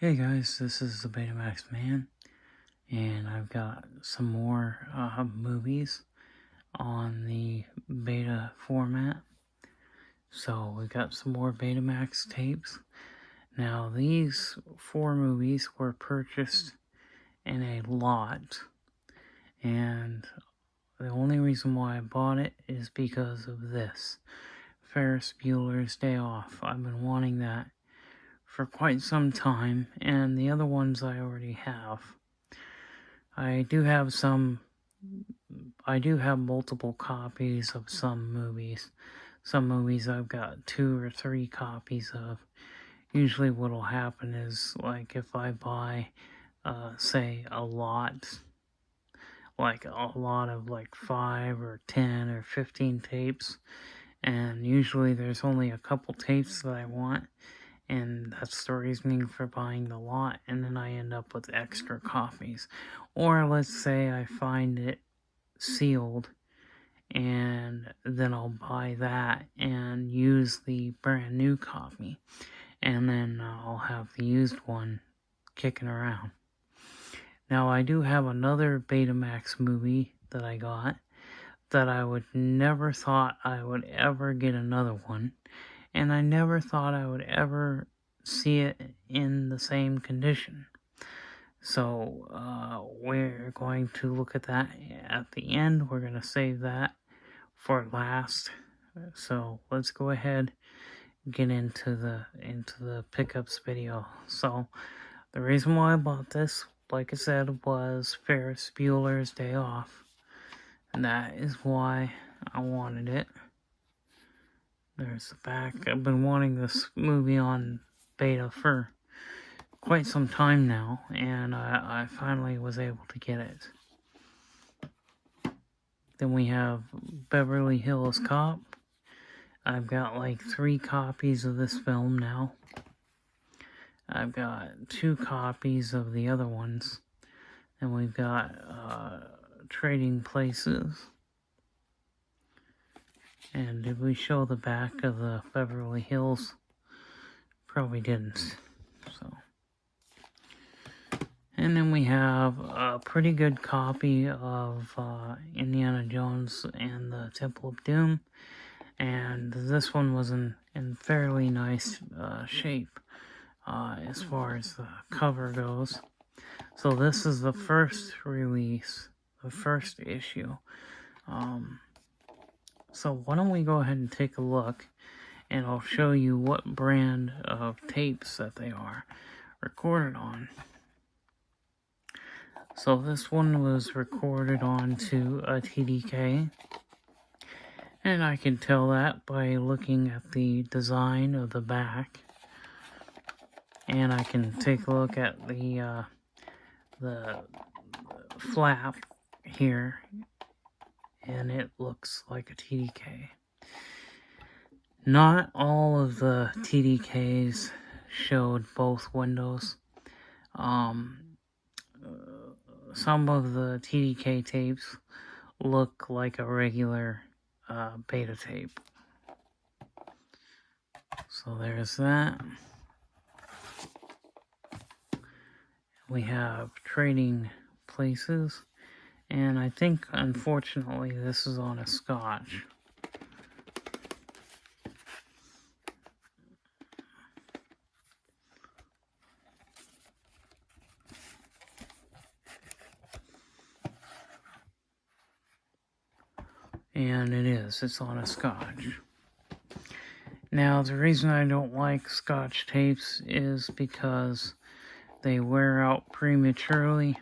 Hey guys, this is the Betamax man, and I've got some more movies on the beta format. So we've got some more Betamax tapes. Now these 4 movies were purchased in a lot, and the only reason why I bought it is because of this. Ferris Bueller's Day Off. I've been wanting that for quite some time, and the other ones I already have. I do have multiple copies of some movies. Some movies I've got 2 or 3 copies of. Usually what'll happen is, like, if I buy, say, a lot of like 5 or 10 or 15 tapes, and usually there's only a couple tapes that I want, and that's the reasoning for buying the lot, and then I end up with extra copies. Or let's say I find it sealed, and then I'll buy that and use the brand new copy, and then I'll have the used one kicking around. Now I do have another Betamax movie that I got that I would never thought I would ever get another one, and I never thought I would ever see it in the same condition. So we're going to look at that at the end. We're going to save that for last. So let's go ahead and get into the pickups video. So the reason why I bought this, like I said, was Ferris Bueller's Day Off. And that is why I wanted it. There's the back. I've been wanting this movie on beta for quite some time now, and I finally was able to get it. Then we have Beverly Hills Cop. I've got like 3 copies of this film now. I've got 2 copies of the other ones. And we've got Trading Places. And did we show the back of the Beverly Hills? Probably didn't. So. And then we have a pretty good copy of Indiana Jones and the Temple of Doom. And this one was in fairly nice shape as far as the cover goes. So this is the first release, the first issue. So why don't we go ahead and take a look, and I'll show you what brand of tapes that they are recorded on. So this one was recorded onto a TDK, and I can tell that by looking at the design of the back, and I can take a look at the flap here, and it looks like a TDK. Not all of the TDKs showed both windows. Some of the TDK tapes look like a regular beta tape. So there's that. We have Trading Places, and I think unfortunately this is on a scotch. And it's on a scotch. Now, the reason I don't like scotch tapes is because they wear out prematurely,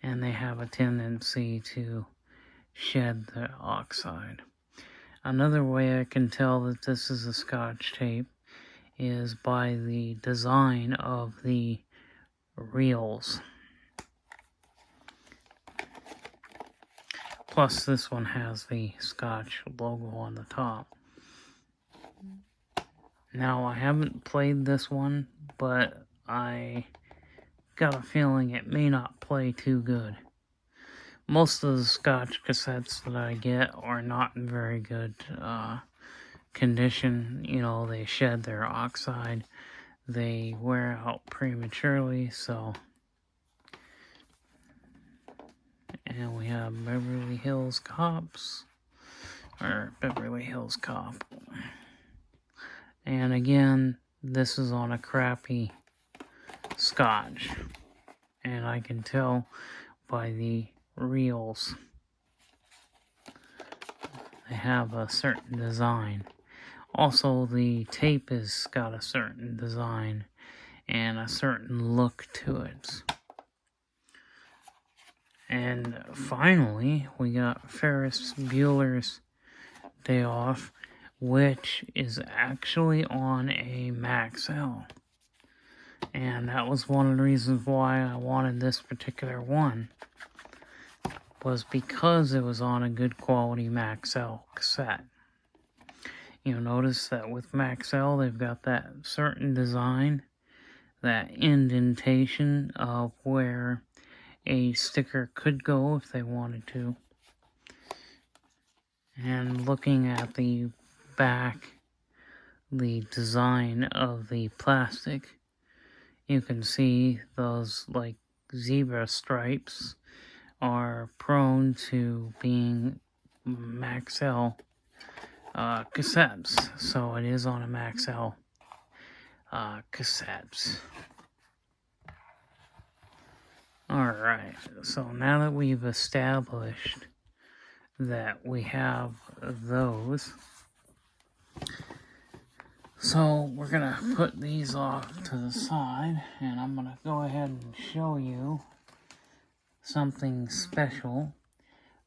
and they have a tendency to shed the oxide. Another way I can tell that this is a scotch tape is by the design of the reels. Plus, this one has the Scotch logo on the top. Now, I haven't played this one, but I got a feeling it may not play too good. Most of the Scotch cassettes that I get are not in very good condition. You know, they shed their oxide. they wear out prematurely, so. And we have Beverly Hills Cops, or Beverly Hills Cop. And again, this is on a crappy scotch. And I can tell by the reels, they have a certain design. Also, the tape has got a certain design and a certain look to it. And finally, we got Ferris Bueller's Day Off, which is actually on a Maxell. And that was one of the reasons why I wanted this particular one, was because it was on a good quality Maxell cassette. You'll notice that with Maxell, they've got that certain design, that indentation of where a sticker could go if they wanted to. And looking at the back, the design of the plastic, you can see those like zebra stripes are prone to being Maxell cassettes. So it is on a Maxell cassettes. Alright, so now that we've established that we have those, so we're gonna put these off to the side, and I'm gonna go ahead and show you something special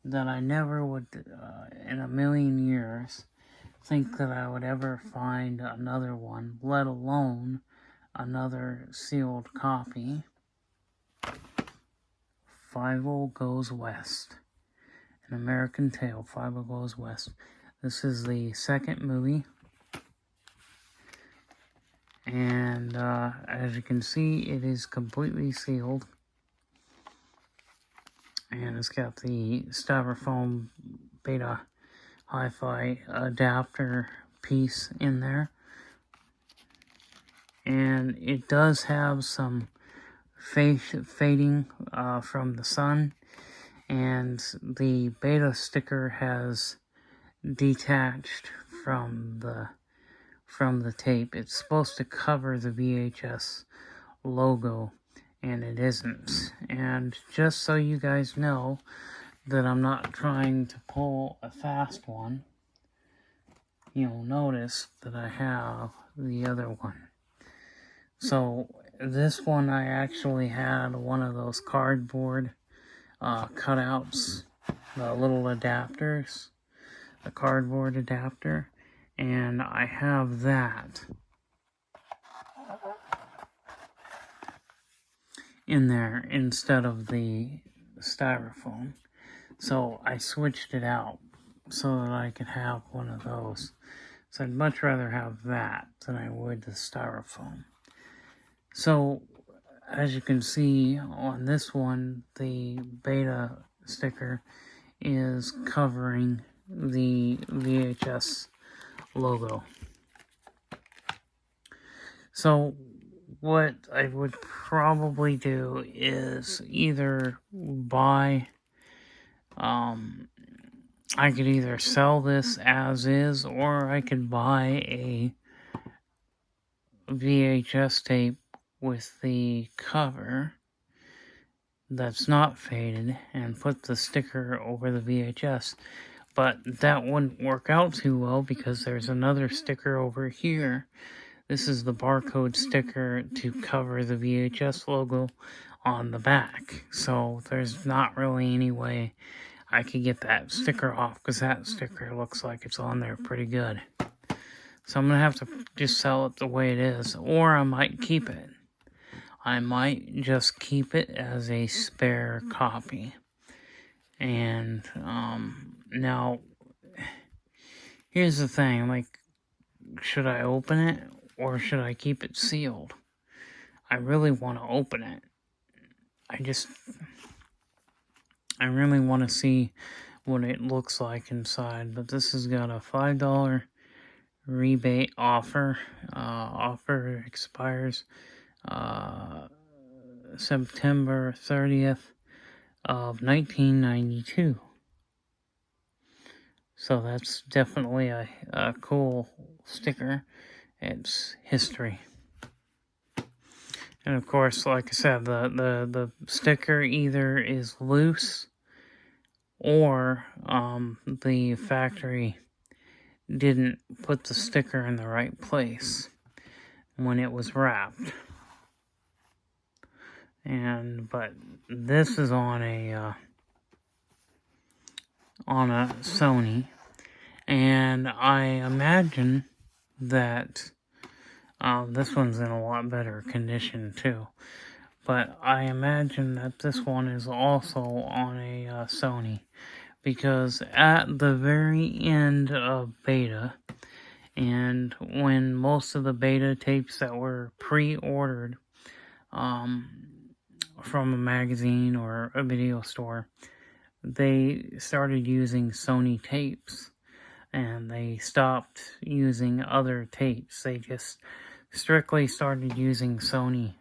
that I never would, in a million years, think that I would ever find another one, let alone another sealed copy. 5-0 Goes West. An American Tale, 5-0 Goes West. This is the second movie. And as you can see, it is completely sealed. And it's got the styrofoam beta hi-fi adapter piece in there. And it does have some fading from the sun. And the beta sticker has detached from the tape. It's supposed to cover the VHS logo, and it isn't. And just so you guys know that I'm not trying to pull a fast one, you'll notice that I have the other one. So this one, I actually had one of those cardboard cutouts, the little adapters, the cardboard adapter, and I have that in there instead of the styrofoam. So I switched it out so that I could have one of those. So I'd much rather have that than I would the styrofoam. So as you can see on this one, the beta sticker is covering the VHS logo. So what I would probably do is either buy, I could either sell this as is, or I could buy a VHS tape with the cover that's not faded and put the sticker over the VHS. But that wouldn't work out too well because there's another sticker over here. This is the barcode sticker to cover the VHS logo on the back. So there's not really any way I could get that sticker off, because that sticker looks like it's on there pretty good. So I'm going to have to just sell it the way it is, or I might keep it. I might just keep it as a spare copy. And now, here's the thing, like, should I open it or should I keep it sealed? I really want to open it. I really want to see what it looks like inside. But this has got a $5 rebate offer. Offer expires September 30th of 1992. So that's definitely a cool sticker. It's history. And of course, like I said, the sticker either is loose or the factory didn't put the sticker in the right place when it was wrapped. But this is on a Sony, and I imagine that this one's in a lot better condition too. But I imagine that this one is also on a Sony, because at the very end of beta, and when most of the beta tapes that were pre-ordered from a magazine or a video store, they started using Sony tapes, and they stopped using other tapes. They just strictly started using Sony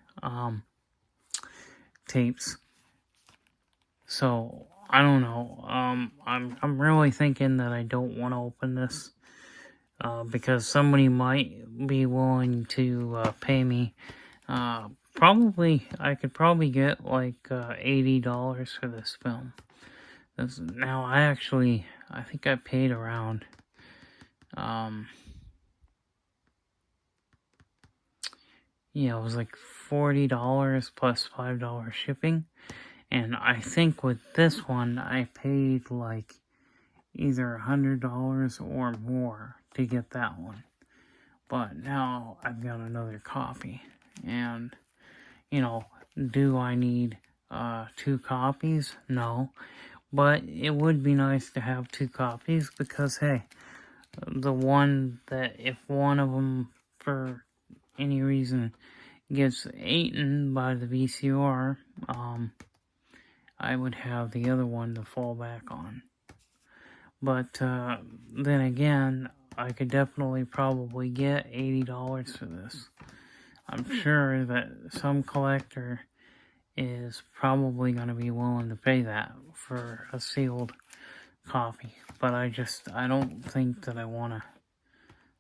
tapes. So I don't know. I'm really thinking that I don't want to open this because somebody might be willing to pay me. I could probably get like $80 for this film. Now I think I paid around it was like $40 plus $5 shipping. And I think with this one, I paid like either $100 or more to get that one. But now I've got another copy. And, do I need 2 copies? No. But it would be nice to have 2 copies because, hey, the one that if one of them for any reason gets eaten by the VCR, I would have the other one to fall back on. But then again, I could definitely probably get $80 for this. I'm sure that some collector is probably going to be willing to pay that for a sealed copy. But I don't think that I want to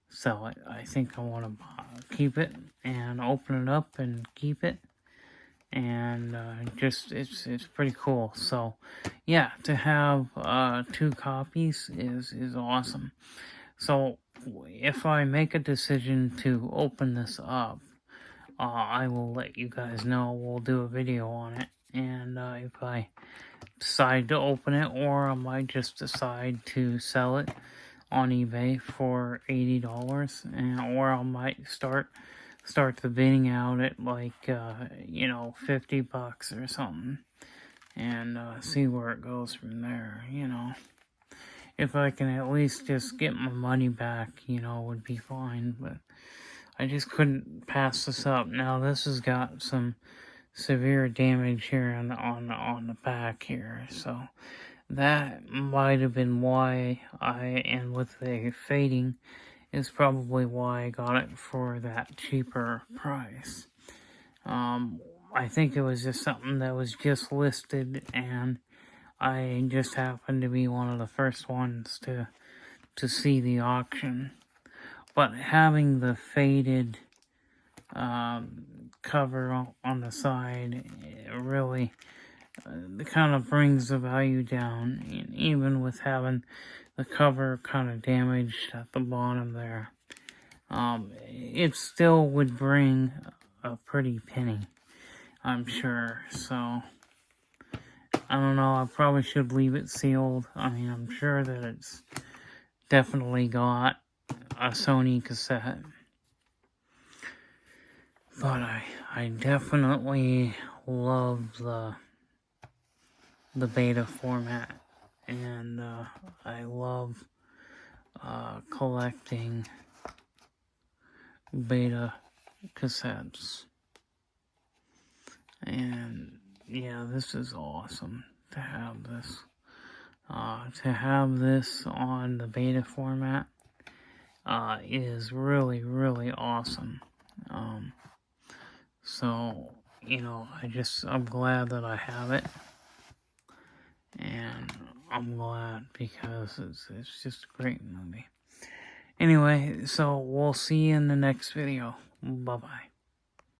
sell it. I think I want to keep it and open it up and keep it. And it's pretty cool. So yeah, to have 2 copies is awesome. So if I make a decision to open this up, I will let you guys know. We'll do a video on it, and if I decide to open it, or I might just decide to sell it on eBay for $80, or I might start the bidding out at like $50 or something, and see where it goes from there. If I can at least just get my money back, would be fine. But I just couldn't pass this up. Now this has got some severe damage here on the back here, so that might have been why and with the fading is probably why I got it for that cheaper price. I think it was just something that was just listed, and I just happened to be one of the first ones to see the auction. But having the faded cover on the side, it really kind of brings the value down, and even with having the cover kind of damaged at the bottom there, it still would bring a pretty penny, I'm sure. So I don't know, I probably should leave it sealed. I mean, I'm sure that it's definitely got a Sony cassette, but I definitely love the beta format, and I love collecting beta cassettes. And yeah, this is awesome to have this. To have this on the beta format, is really, really awesome. So, you know, I'm glad that I have it. And I'm glad because it's just a great movie. Anyway, so we'll see you in the next video. Bye-bye.